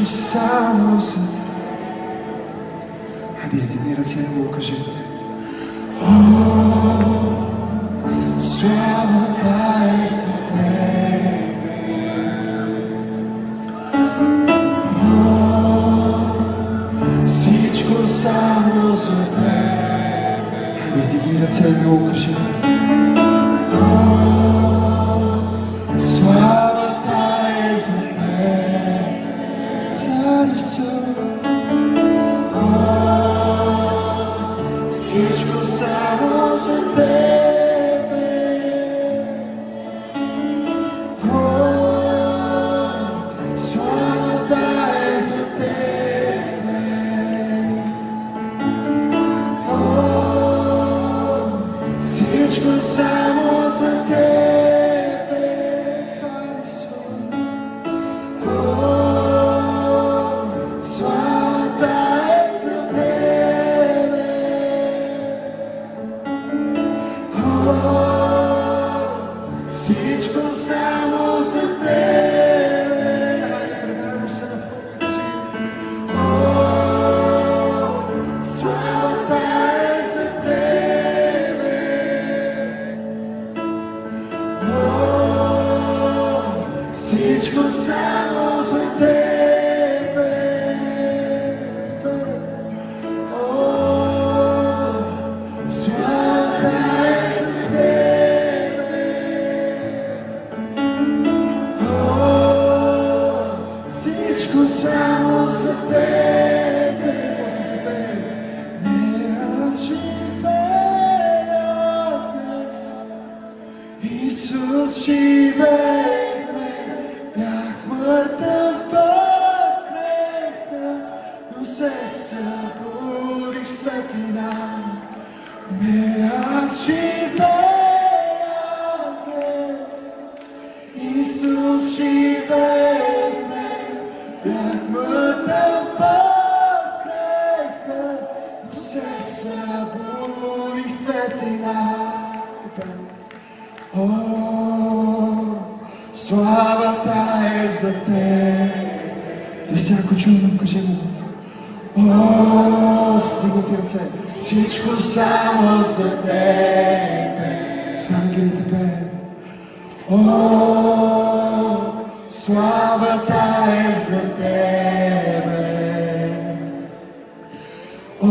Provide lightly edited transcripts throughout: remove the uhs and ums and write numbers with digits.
само за теб. Хайде, издигни ръце и го кажи. О, славата е за тебе. О, всичко само за тебе. Хайде, издигни ръце и го кажи. Славата е за тебе, Цар Исус. Всичко само за тебе. Славата е за тебе. Всичко само за тебе, Цар Исус. Славата е за тебе. Всичко само за тебе. Хайде, предаваме се на Бога и кажи. Славата е за тебе. Всичко само за тебе. Славата е за тебе. Всичко само за тебе. После се пее. Не аз живея днес, Исус живееме. Бях мъртъв пък греха, но се събудих в светлина. Не аз живея днес, Исус живееме. Бях мъртъв пък греха, но се събудих в светлина. О, славата е за теб. За всяко чудо кажи му. О, стигнати ръце. Всичко само за тебе. С ангелите пеем. О, славата е за тебе. О,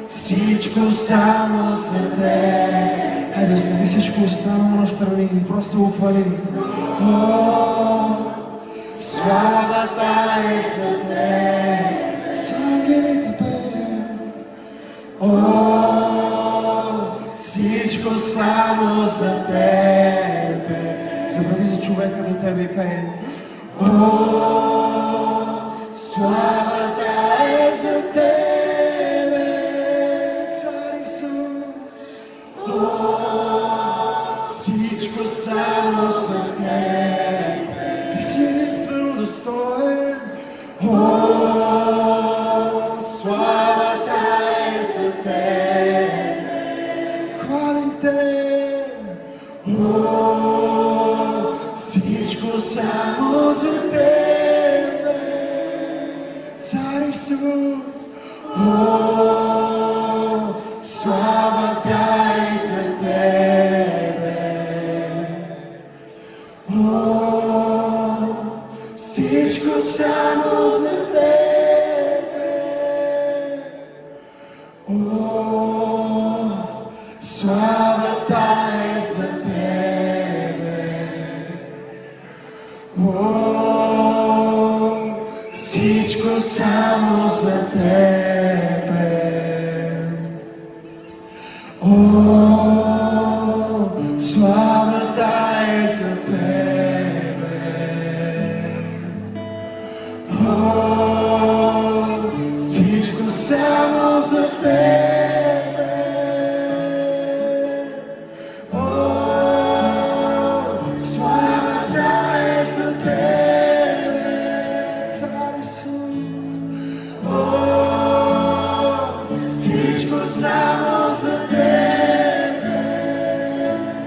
всичко само за тебе. Хайде, остави всичко останало на страни и просто го хвали. О, славата е за тебе. С ангелите пеем. О, всичко само за тебе. Забрави за човека до тебе и пеем. О, славата е за тебе, Цар Исус. О, всичко само за тебе. Ти си единствено достоен. О, славата е за тебе. Хвалим те. О, всичко само за тебе, Цар Исус. О, славата е за тебе. О, всичко само за тебе. О, славата е за тебе. О, всичко само за тебе. О, славата е за тебе. О, всичко само за тебе. О, славата е за тебе, Цар Исус. О, всичко само за тебе.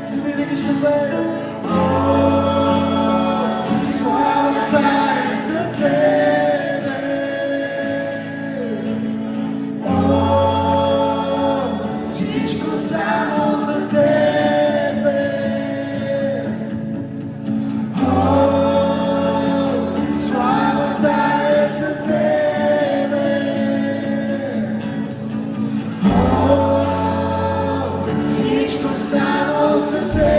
Завинаги ще бъде. О, славата е за was the day.